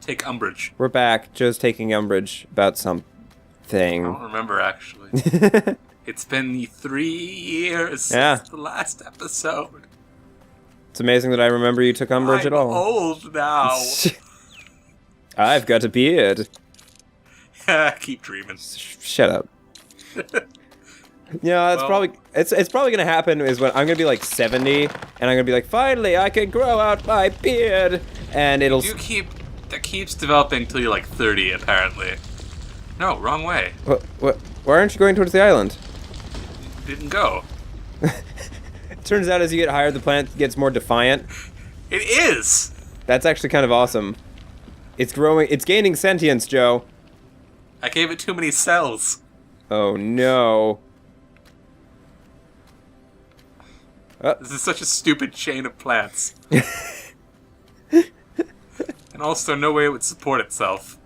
take umbrage. We're back. Joe's taking umbrage about something. I don't remember, actually. It's been 3 years since the last episode. It's amazing that I remember you took umbrage at all. I'm old now. I've got a beard. Keep dreaming. Shut up. That's probably it's probably gonna happen is when I'm gonna be like 70 and I'm gonna be like, finally I can grow out my beard, and it'll that keeps developing till you're like 30 apparently. No, wrong way. What? Why aren't you going towards the island? Didn't go. Turns out as you get higher, the planet gets more defiant. It is. That's actually kind of awesome. It's growing. It's gaining sentience, Joe. I gave it too many cells. Oh no. This is such a stupid chain of plants. And also, no way it would support itself.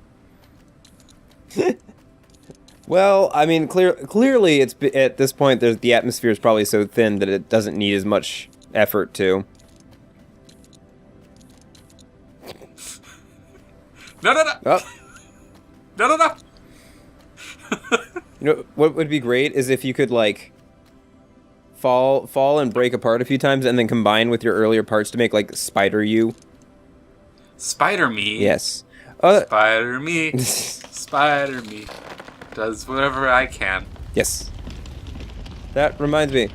Well, I mean, clearly, it's at this point. The atmosphere is probably so thin that it doesn't need as much effort to. No! Oh. No! You know what would be great is if you could like fall and break apart a few times and then combine with your earlier parts to make like Spider-You. Spider-Me? Yes. Spider-Me. Spider-Me. Does whatever I can. Yes. That reminds me.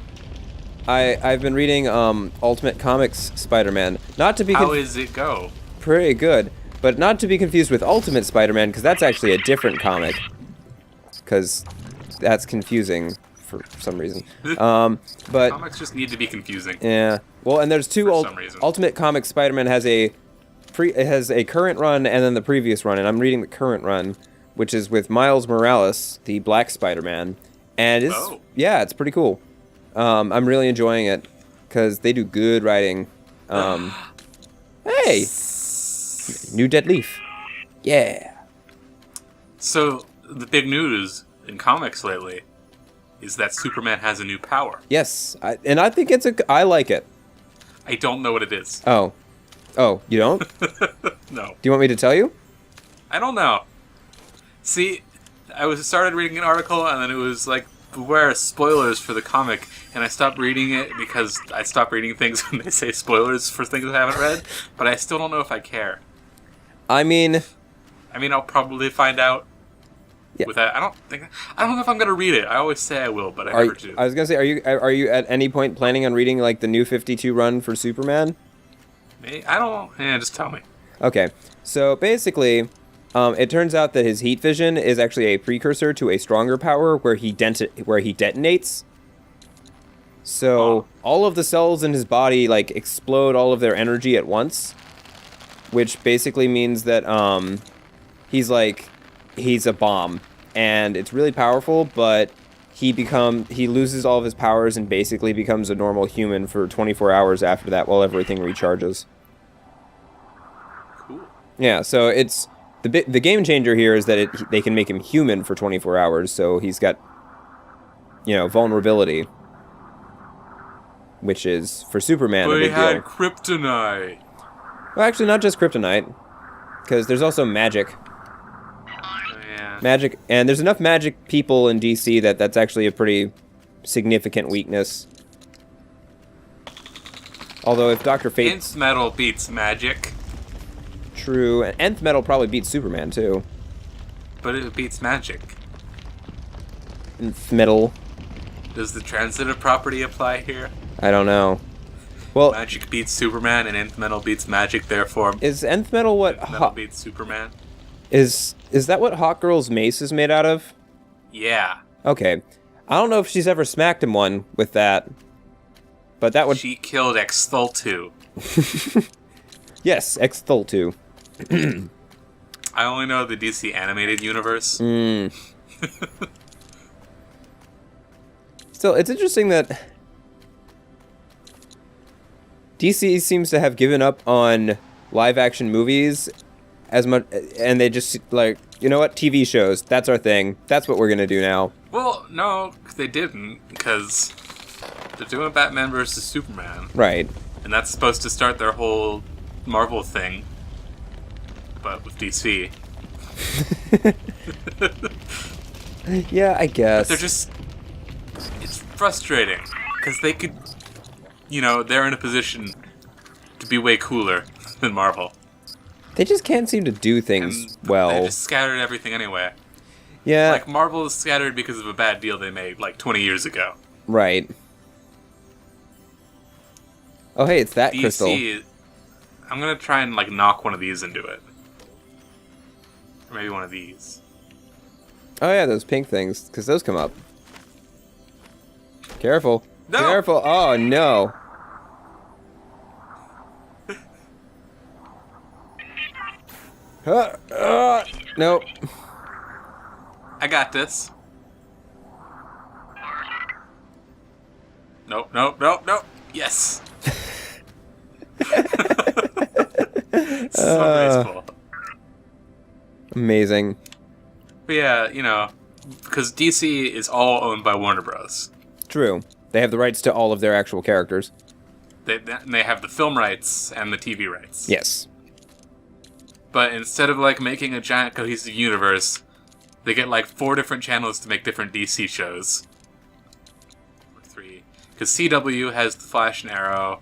I've been reading Ultimate Comics Spider-Man. Not to be How does it go? Pretty good. But not to be confused with Ultimate Spider-Man, because that's actually a different comic. Because that's confusing for some reason. But comics just need to be confusing. Yeah. Well, and there's two Ultimate Comics Spider-Man has a current run and then the previous run, and I'm reading the current run, which is with Miles Morales, the Black Spider-Man, and it's pretty cool. I'm really enjoying it because they do good writing. Hey, new dead leaf. Yeah. So the big news in comics lately is that Superman has a new power. Yes, and I think I like it. I don't know what it is. Oh, you don't? No. Do you want me to tell you? I don't know. See, I started reading an article and then it was like, beware spoilers for the comic, and I stopped reading it because I stopped reading things when they say spoilers for things I haven't read, but I still don't know if I care. I mean, I'll probably find out. Yeah. With that, I don't know if I'm gonna read it. I always say I will, but I never do. I was gonna say, are you at any point planning on reading like the new 52 run for Superman? I don't. Yeah, just tell me. Okay, so basically, it turns out that his heat vision is actually a precursor to a stronger power where he detonates. So all of the cells in his body like explode all of their energy at once, which basically means that he's a bomb, and it's really powerful, but he loses all of his powers and basically becomes a normal human for 24 hours after that while everything recharges. Cool. Yeah, so it's the game changer here is that they can make him human for 24 hours, so he's got vulnerability, which is for Superman a big deal. But he had kryptonite. Well, actually, not just kryptonite, because there's also magic. Magic, and there's enough magic people in DC that's actually a pretty significant weakness. Although if Dr. Fate... Nth Metal beats magic. True, and Nth Metal probably beats Superman, too. But it beats magic. Nth Metal. Does the transitive property apply here? I don't know. Well, magic beats Superman, and Nth Metal beats magic, therefore... Is Nth Metal what... Nth Metal beats Superman? Is that what Hawkgirl's mace is made out of? Yeah. Okay. I don't know if she's ever smacked him one with that. But that would... She killed X-Thultu. Yes, X-Thultu. I only know the DC animated universe. Still, it's interesting that DC seems to have given up on live-action movies as much, and they just like, you know what, TV shows, that's our thing. That's what we're gonna do now. Well, no, they didn't, because they're doing Batman versus Superman. Right. And that's supposed to start their whole Marvel thing. but with DC. Yeah, I guess. But they're just... It's frustrating, because they could... they're in a position to be way cooler than Marvel. They just can't seem to do things well. They just scattered everything anyway. Yeah. Like, Marvel is scattered because of a bad deal they made, 20 years ago. Right. Oh, hey, it's that DC, crystal. I'm gonna try and, knock one of these into it. Or maybe one of these. Oh, yeah, those pink things, because those come up. Careful. No! Careful. Oh, no. Nope. I got this. Nope, nope, nope, nope. Yes. So graceful. Amazing. But yeah, because DC is all owned by Warner Bros. True. They have the rights to all of their actual characters. They have the film rights and the TV rights. Yes. But instead of making a giant cohesive universe, they get 4 different channels to make different DC shows. Or 3. Because CW has The Flash and Arrow.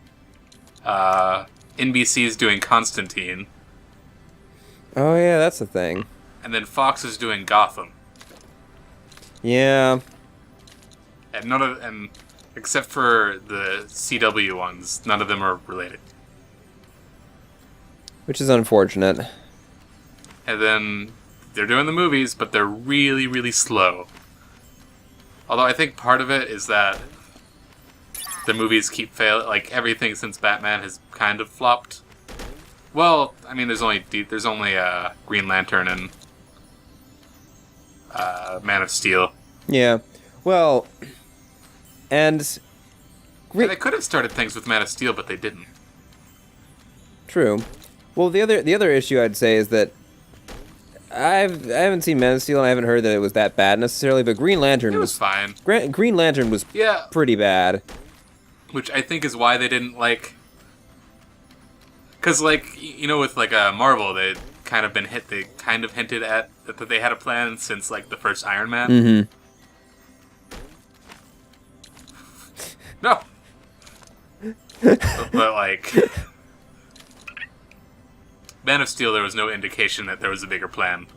NBC is doing Constantine. Oh, yeah, that's the thing. And then Fox is doing Gotham. Yeah. And except for the CW ones, none of them are related. Which is unfortunate. And then they're doing the movies, but they're really, really slow. Although I think part of it is that the movies keep failing. Everything since Batman has kind of flopped. Well, I mean, there's only Green Lantern and Man of Steel. Yeah. Well, and they could have started things with Man of Steel, but they didn't. True. Well, the other issue I'd say is that I haven't seen Man of Steel and I haven't heard that it was that bad necessarily, but Green Lantern was fine. Green Lantern was pretty bad. Which I think is why they didn't because with Marvel, they kind of hinted at that they had a plan since the first Iron Man. Mm-hmm. No. but Man of Steel, there was no indication that there was a bigger plan.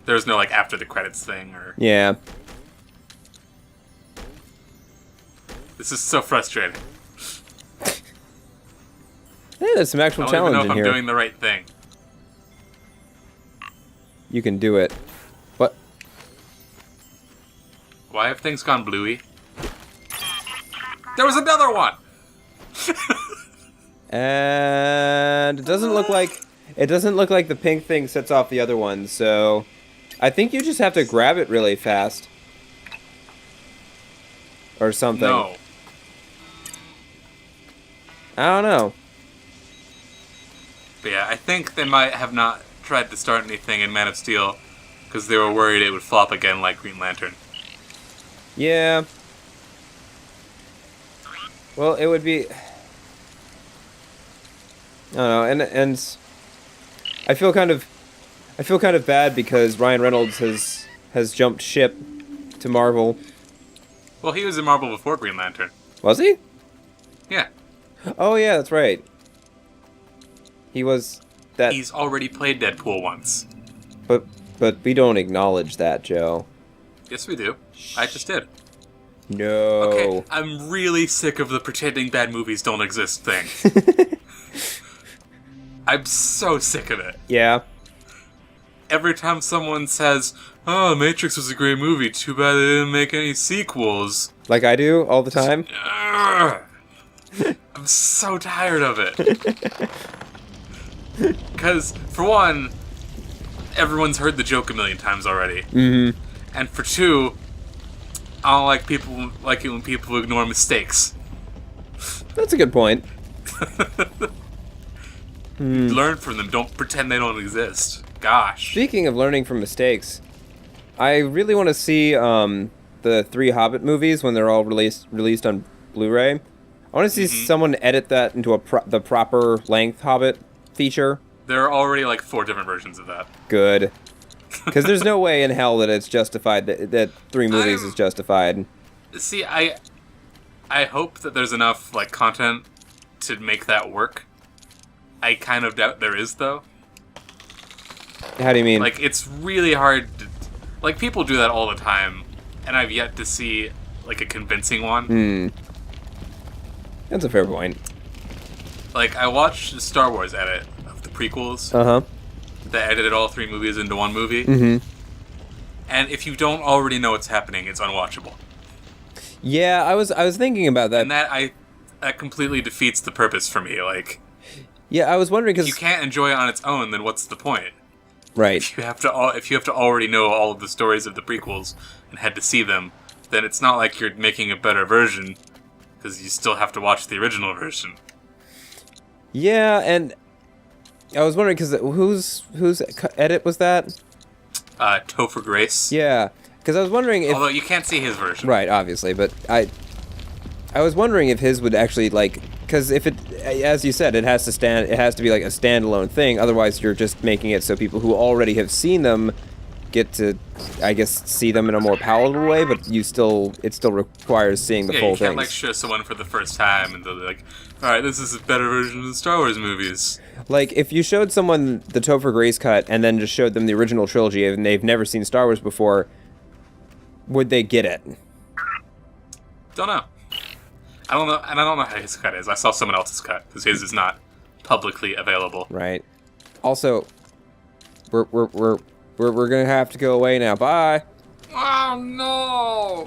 There was no after the credits thing or. Yeah. This is so frustrating. Hey, there's some actual I don't challenge even know if in I'm here. doing the right thing. You can do it. What? Why have things gone bluey? There was another one. And it doesn't look like the pink thing sets off the other one. So, I think you just have to grab it really fast, or something. No. I don't know. But yeah, I think they might have not tried to start anything in Man of Steel because they were worried it would flop again like Green Lantern. Yeah. Well, it would be. I don't know, and I feel kind of bad because Ryan Reynolds has jumped ship to Marvel. Well, he was in Marvel before Green Lantern. Was he? Yeah. Oh yeah, that's right. He was that. He's already played Deadpool once. But we don't acknowledge that, Joe. Yes, we do. I just did. No. Okay, I'm really sick of the pretending bad movies don't exist thing. I'm so sick of it. Yeah. Every time someone says, "Oh, Matrix was a great movie, too bad they didn't make any sequels." Like I do all the time. I'm so tired of it. Because, for one, everyone's heard the joke a million times already. Mm-hmm. And for two, I don't like it when people ignore mistakes. That's a good point. Learn from them. Don't pretend they don't exist. Gosh. Speaking of learning from mistakes, I really want to see the 3 Hobbit movies when they're all released on Blu-ray. I want to see someone edit that into the proper length Hobbit feature. There are already like 4 different versions of that. Good. Because there's no way in hell that it's justified, that 3 movies is justified. See, I hope that there's enough like content to make that work. I kind of doubt there is, though. How do you mean? Like, it's really hard to... Like, people do that all the time, and I've yet to see, like, a convincing one. That's a fair point. Like, I watched the Star Wars edit of the prequels. Uh-huh. That edited all 3 movies into 1 movie. And if you don't already know what's happening, it's unwatchable. Yeah, I was thinking about that. And that completely defeats the purpose for me. Like, yeah, I was wondering because if you can't enjoy it on its own, then what's the point? Right. If you have to already know all of the stories of the prequels and had to see them, then it's not like you're making a better version, because you still have to watch the original version. Yeah, and I was wondering because whose edit was that? Topher Grace. Yeah, because I was wondering if... Although you can't see his version. Right, obviously, but I was wondering if his would actually, like... Because if it, as you said, it has to be like a standalone thing, otherwise you're just making it so people who already have seen them get to, I guess, see them in a more palatable way, but it still requires seeing the full you can't, things. like, show someone for the first time and they'll be like, alright, this is a better version of the Star Wars movies. Like, if you showed someone the Topher Grace cut and then just showed them the original trilogy and they've never seen Star Wars before, would they get it? Don't know. I don't know, and I don't know how his cut is. I saw someone else's cut, because his is not publicly available. Right. Also, we're gonna have to go away now. Bye! Oh, no!